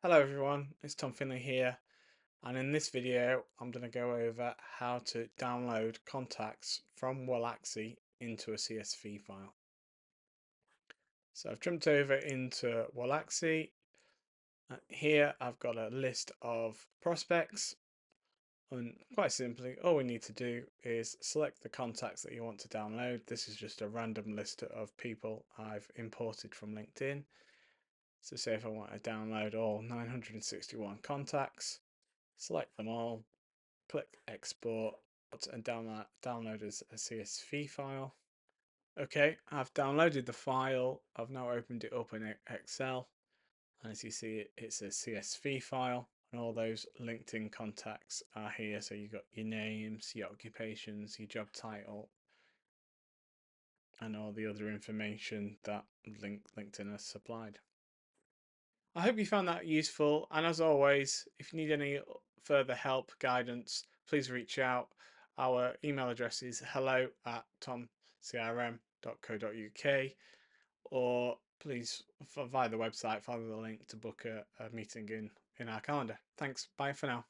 Hello everyone, it's Tom Finley here, and in this video I'm going to go over how to download contacts from Waalaxy into a CSV file. So I've jumped over into Waalaxy. Here I've got a list of prospects, and quite simply all we need to do is select the contacts that you want to download. This is just a random list of people I've imported from LinkedIn. So say if I want to download all 961 contacts, select them all, click export and download as a CSV file. Okay, I've downloaded the file. I've now opened it up in Excel, and as you see, it's a CSV file, and all those LinkedIn contacts are here. So you've got your names, your occupations, your job title, and all the other information that LinkedIn has supplied. I hope you found that useful, and as always, if you need any further help, guidance, please reach out. Our email address is hello@tomcrm.co.uk, or please via the website follow the link to book a meeting in our calendar. Thanks, bye for now.